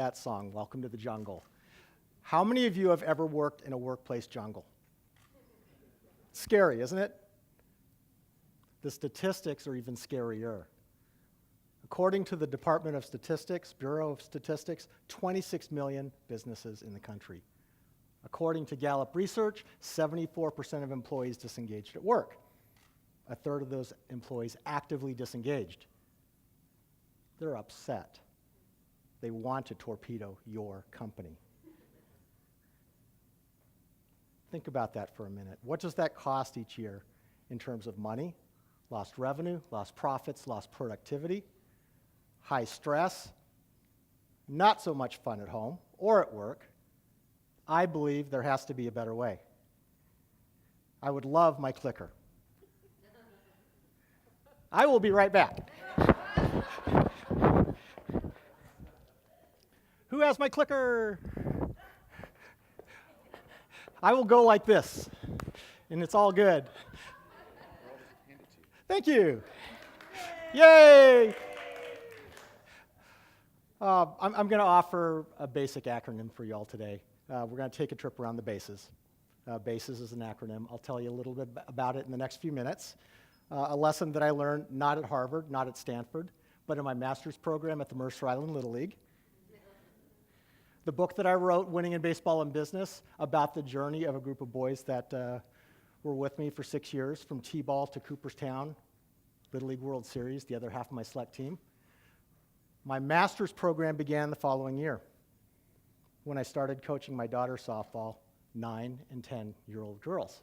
that song, Welcome to the Jungle. How many of you have ever worked in a workplace jungle? Scary, isn't it? The statistics are even scarier. According to the Department of Statistics, Bureau of Statistics, 26 million businesses in the country. According to Gallup research, 74% of employees disengaged at work. A third of those employees actively disengaged. They're upset. They want to torpedo your company. Think about that for a minute. What does that cost each year in terms of money? Lost revenue, lost profits, lost productivity, high stress, not so much fun at home or at work. I believe there has to be a better way. I would love my clicker. I will be right back. Who has my clicker? I will go like this, and it's all good. Thank you. Yay! I'm going to offer a basic acronym for you all today. We're going to take a trip around the bases. BASES is an acronym. I'll tell you a little bit about it in the next few minutes. A lesson that I learned not at Harvard, not at Stanford, but in my master's program at the Mercer Island Little League. The book that I wrote, Winning in Baseball and Business, about the journey of a group of boys that were with me for 6 years, from T-ball to Cooperstown, Little League World Series, the other half of my select team. My master's program began the following year when I started coaching my daughter's softball, 9 and 10-year-old girls.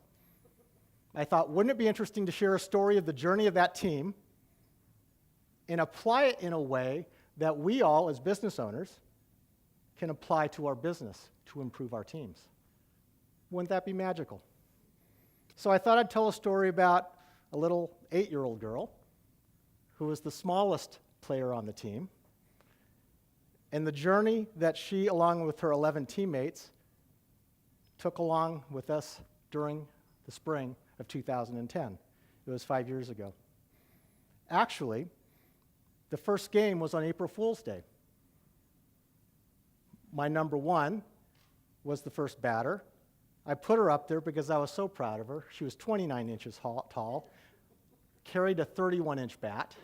I thought, wouldn't it be interesting to share a story of the journey of that team and apply it in a way that we all, as business owners, can apply to our business to improve our teams? Wouldn't that be magical? So I thought I'd tell a story about a little 8-year-old girl who was the smallest player on the team, and the journey that she, along with her 11 teammates, took along with us during the spring of 2010. It was 5 years ago. Actually, the first game was on April Fool's Day. My number one was the first batter. I put her up there because I was so proud of her. She was 29 inches tall, carried a 31-inch bat,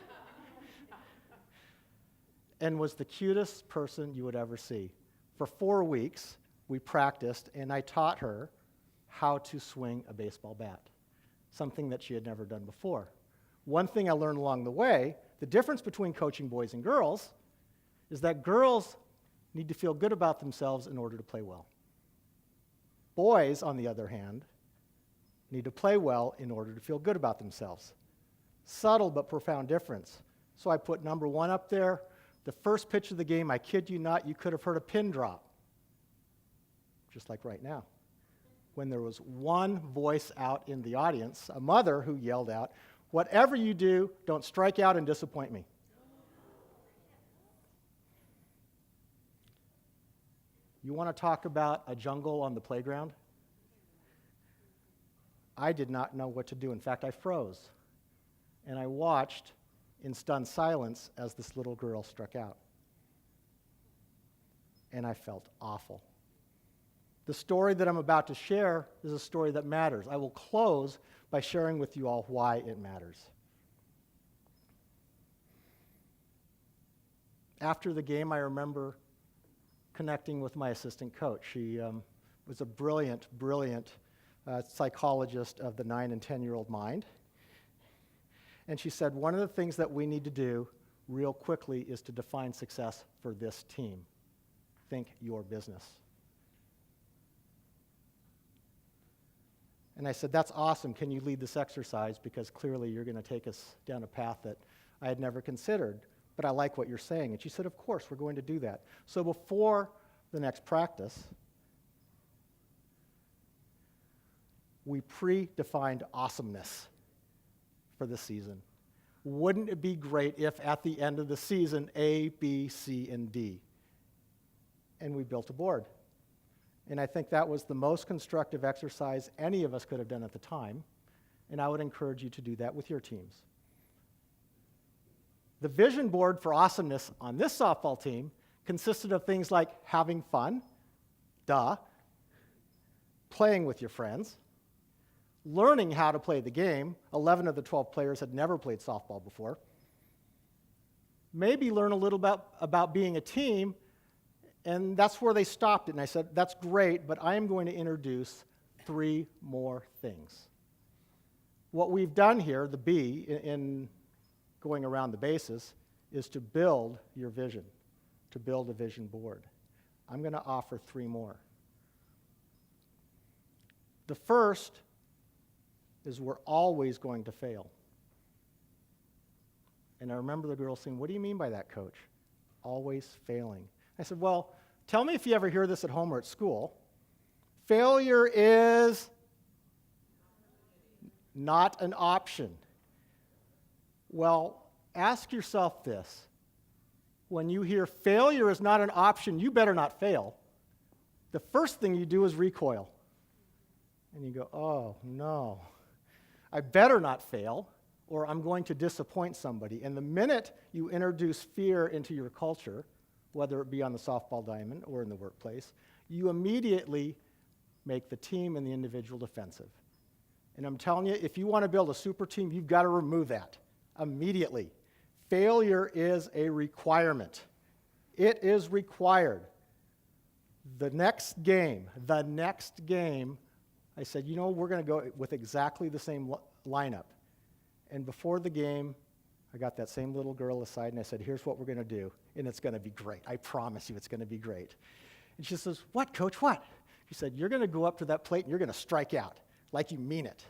and was the cutest person you would ever see. For 4 weeks, we practiced, and I taught her how to swing a baseball bat, something that she had never done before. One thing I learned along the way, the difference between coaching boys and girls, is that girls need to feel good about themselves in order to play well. Boys, on the other hand, need to play well in order to feel good about themselves. Subtle but profound difference. So I put number one up there. The first pitch of the game, I kid you not, you could have heard a pin drop, just like right now, when there was one voice out in the audience, a mother who yelled out, "Whatever you do, don't strike out and disappoint me." You want to talk about a jungle on the playground? I did not know what to do. In fact, I froze. And I watched in stunned silence as this little girl struck out. And I felt awful. The story that I'm about to share is a story that matters. I will close by sharing with you all why it matters. After the game, I remember connecting with my assistant coach. She was a brilliant psychologist of the 9 and 10-year-old mind. And she said, one of the things that we need to do real quickly is to define success for this team. Think your business. And I said, that's awesome. Can you lead this exercise? Because clearly you're going to take us down a path that I had never considered, but I like what you're saying. And she said, of course, we're going to do that. So before the next practice, we predefined awesomeness for the season. Wouldn't it be great if at the end of the season, A, B, C, and D? And we built a board. And I think that was the most constructive exercise any of us could have done at the time, and I would encourage you to do that with your teams. The vision board for awesomeness on this softball team consisted of things like having fun, duh, playing with your friends, learning how to play the game. 11 of the 12 players had never played softball before. Maybe learn a little about being a team, and that's where they stopped it. And I said, that's great, but I am going to introduce 3 more things. What we've done here, the B, in going around the bases, is to build your vision, to build a vision board. I'm going to offer 3 more. The first is we're always going to fail. And I remember the girl saying, what do you mean by that, Coach? Always failing. I said, well, tell me if you ever hear this at home or at school. Failure is not an option. Well, ask yourself this. When you hear failure is not an option, you better not fail. The first thing you do is recoil. And you go, oh, no. I better not fail, or I'm going to disappoint somebody. And the minute you introduce fear into your culture, whether it be on the softball diamond or in the workplace, you immediately make the team and the individual defensive. And I'm telling you, if you want to build a super team, you've got to remove that immediately. Failure is a requirement. It is required. The next game, I said, you know, we're going to go with exactly the same lineup. And before the game, I got that same little girl aside, and I said, here's what we're going to do, and it's going to be great. I promise you it's going to be great. And she says, what, Coach, what? She said, you're going to go up to that plate, and you're going to strike out like you mean it.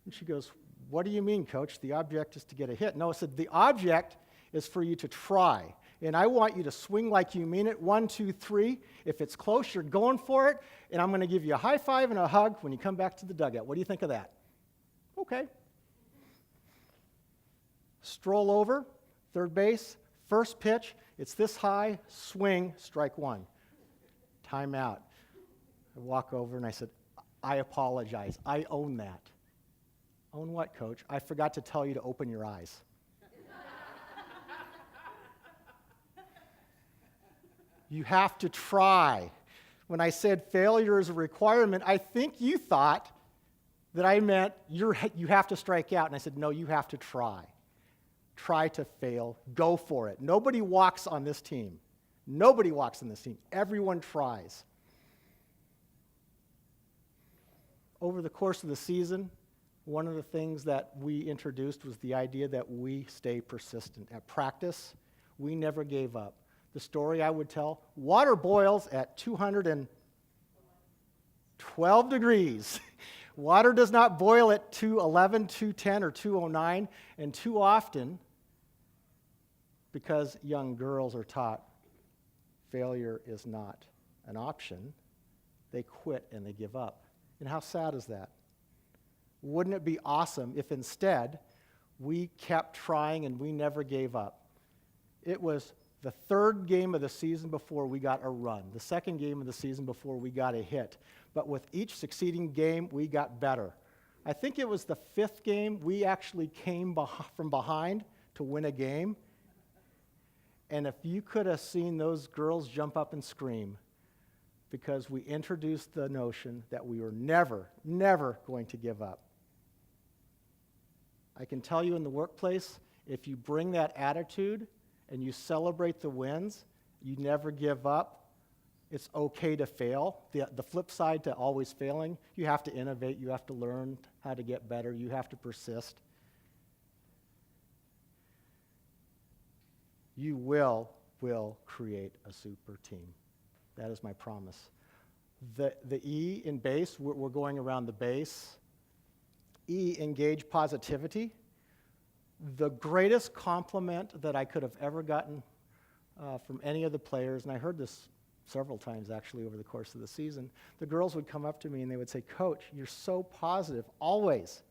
And she goes, what do you mean, Coach? The object is to get a hit. No, I said, the object is for you to try. And I want you to swing like you mean it. 1, 2, 3. If it's close, you're going for it. And I'm going to give you a high five and a hug when you come back to the dugout. What do you think of that? Okay. Stroll over, third base, first pitch. It's this high, swing, strike 1. Timeout. I walk over and I said, I apologize. I own that. Own what, Coach? I forgot to tell you to open your eyes. You have to try. When I said failure is a requirement, I think you thought that I meant you have to strike out. And I said, no, you have to try. Try to fail. Go for it. Nobody walks on this team. Nobody walks on this team. Everyone tries. Over the course of the season, one of the things that we introduced was the idea that we stay persistent. At practice, we never gave up. The story I would tell, water boils at 212 degrees. Water does not boil at 211, 210, or 209, and too often, because young girls are taught failure is not an option, they quit and they give up. And how sad is that? Wouldn't it be awesome if instead we kept trying and we never gave up? It was the third game of the season before we got a run, the second game of the season before we got a hit. But with each succeeding game, we got better. I think it was the 5th game we actually came from behind to win a game. And if you could have seen those girls jump up and scream, because we introduced the notion that we were never, never going to give up. I can tell you in the workplace, if you bring that attitude and you celebrate the wins, you never give up, it's okay to fail. The flip side to always failing, you have to innovate, you have to learn how to get better, you have to persist. You will create a super team. That is my promise. The E in base, we're going around the base. E, engage positivity. The greatest compliment that I could have ever gotten from any of the players, and I heard this several times actually over the course of the season, the girls would come up to me and they would say, Coach, you're so positive, always,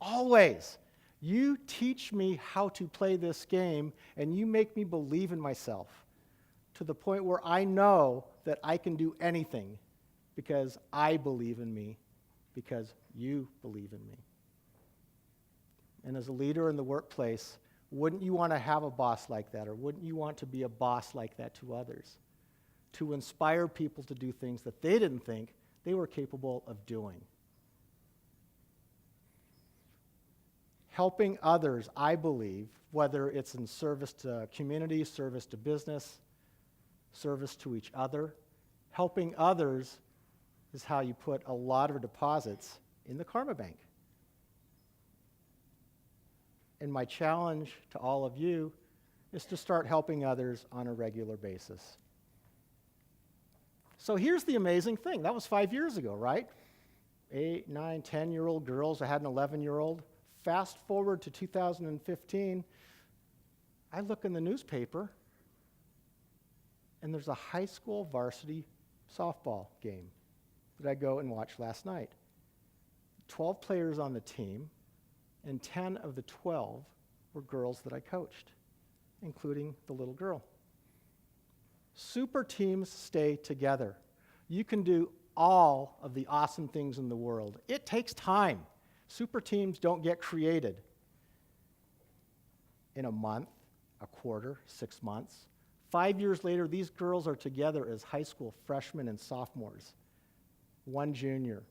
always. You teach me how to play this game and you make me believe in myself to the point where I know that I can do anything because I believe in me, because you believe in me. And as a leader in the workplace, Wouldn't you want to have a boss like that, or wouldn't you want to be a boss like that to others? To inspire people to do things that they didn't think they were capable of doing. Helping others, I believe, whether it's in service to community, service to business, service to each other, helping others is how you put a lot of deposits in the karma bank. And my challenge to all of you is to start helping others on a regular basis. So here's the amazing thing. That was 5 years ago, right? 8, 9, 10-year-old girls. I had an 11-year-old. Fast forward to 2015, I look in the newspaper, and there's a high school varsity softball game that I go and watch last night. 12 players on the team, and 10 of the 12 were girls that I coached, including the little girl. Super teams stay together. You can do all of the awesome things in the world. It takes time. Super teams don't get created in a month, a quarter, 6 months. 5 years later, these girls are together as high school freshmen and sophomores. One junior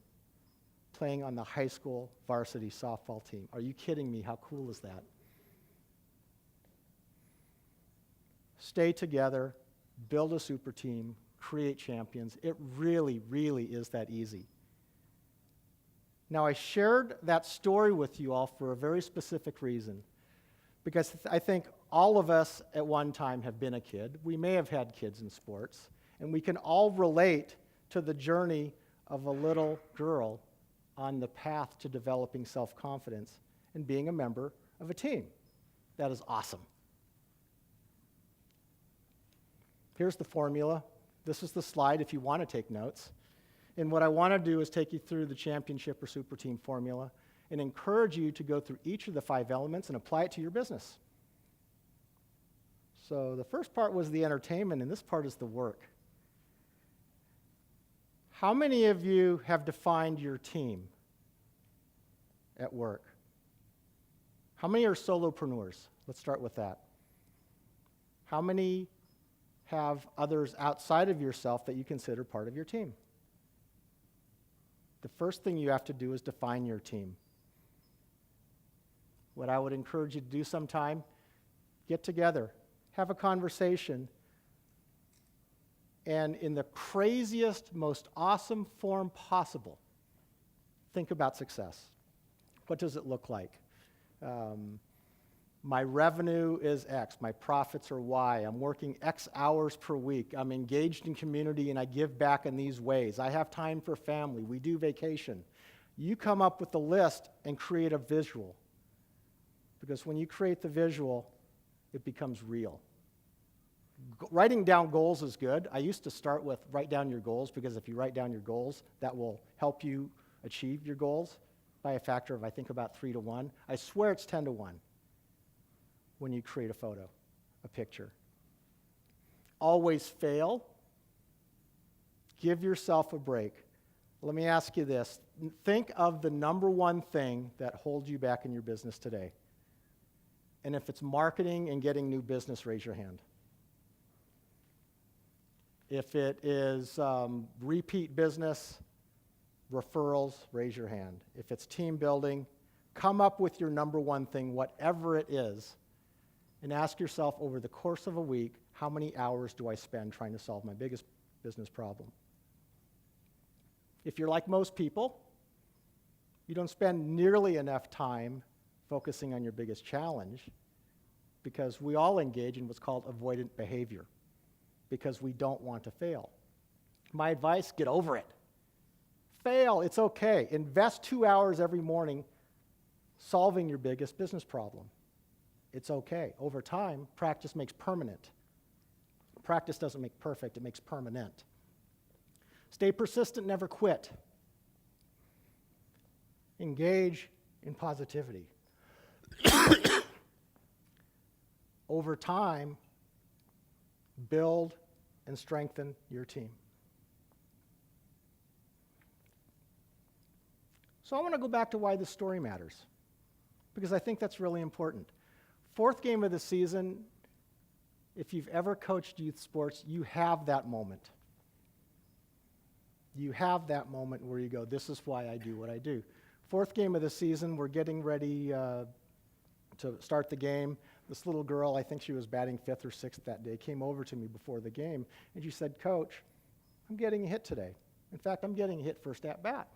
playing on the high school varsity softball team. Are you kidding me? How cool is that? Stay together, build a super team, create champions. It really, really is that easy. Now, I shared that story with you all for a very specific reason, because I think all of us at one time have been a kid. We may have had kids in sports, and we can all relate to the journey of a little girl on the path to developing self-confidence and being a member of a team. That is awesome. Here's the formula. This is the slide if you want to take notes. And what I want to do is take you through the championship or super team formula and encourage you to go through each of the 5 elements and apply it to your business. So the first part was the entertainment, and this part is the work. How many of you have defined your team at work? How many are solopreneurs? Let's start with that. How many have others outside of yourself that you consider part of your team? The first thing you have to do is define your team. What I would encourage you to do sometime, get together, have a conversation, and in the craziest, most awesome form possible, think about success. What does it look like? My revenue is X, my profits are Y, I'm working X hours per week, I'm engaged in community and I give back in these ways, I have time for family, we do vacation. You come up with the list and create a visual. Because when you create the visual, it becomes real. Writing down goals is good. I used to start with write down your goals, because if you write down your goals, that will help you achieve your goals by a factor of, I think, about 3 to 1. I swear it's 10 to 1 when you create a photo, a picture. Always fail. Give yourself a break. Let me ask you this. Think of the number one thing that holds you back in your business today. And if it's marketing and getting new business, raise your hand. If it is repeat business, referrals, raise your hand. If it's team building, come up with your number one thing, whatever it is, and ask yourself over the course of a week, how many hours do I spend trying to solve my biggest business problem? If you're like most people, you don't spend nearly enough time focusing on your biggest challenge, because we all engage in what's called avoidant behavior, because we don't want to fail. My advice, get over it. Fail, it's okay. Invest 2 hours every morning solving your biggest business problem. It's okay. Over time, practice makes permanent. Practice doesn't make perfect, it makes permanent. Stay persistent, never quit. Engage in positivity. Over time, build and strengthen your team. So I want to go back to why this story matters, because I think that's really important. Fourth game of the season, if you've ever coached youth sports, you have that moment. You have that moment where you go, this is why I do what I do. Fourth game of the season, we're getting ready to start the game. This little girl, I think she was batting fifth or sixth that day, came over to me before the game, and she said, Coach, I'm getting a hit today. In fact, I'm getting a hit first at bat.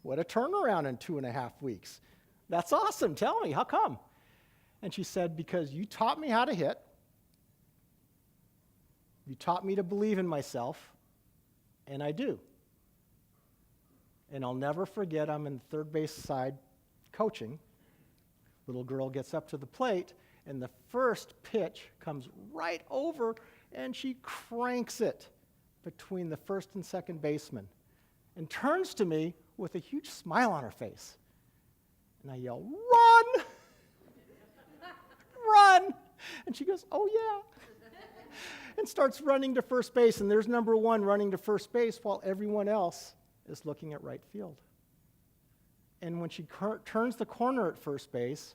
What a turnaround in 2.5 weeks. That's awesome. Tell me, how come? And she said, because you taught me how to hit. You taught me to believe in myself, and I do. And I'll never forget, I'm in the third base side coaching. Little girl gets up to the plate, and the first pitch comes right over, and she cranks it between the first and second baseman and turns to me with a huge smile on her face. And I yell, run! Run! And she goes, oh yeah. And starts running to first base, and there's number one running to first base while everyone else is looking at right field. And when she turns the corner at first base,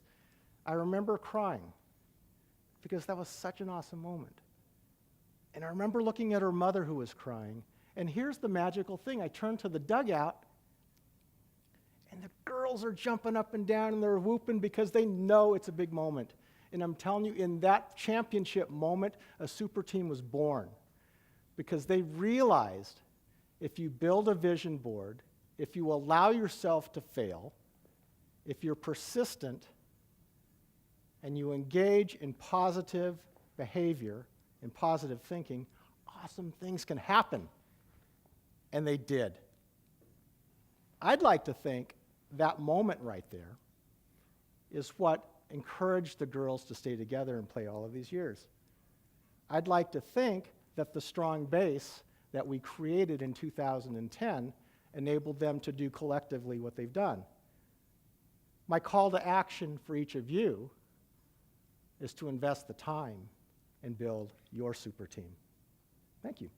I remember crying because that was such an awesome moment. And I remember looking at her mother who was crying. And here's the magical thing. I turned to the dugout, and the girls are jumping up and down, and they're whooping because they know it's a big moment. And I'm telling you, in that championship moment, a super team was born because they realized if you build a vision board, if you allow yourself to fail, if you're persistent, and you engage in positive behavior and positive thinking, awesome things can happen. And they did. I'd like to think that moment right there is what encouraged the girls to stay together and play all of these years. I'd like to think that the strong base that we created in 2010 enabled them to do collectively what they've done. My call to action for each of you is to invest the time and build your super team. Thank you.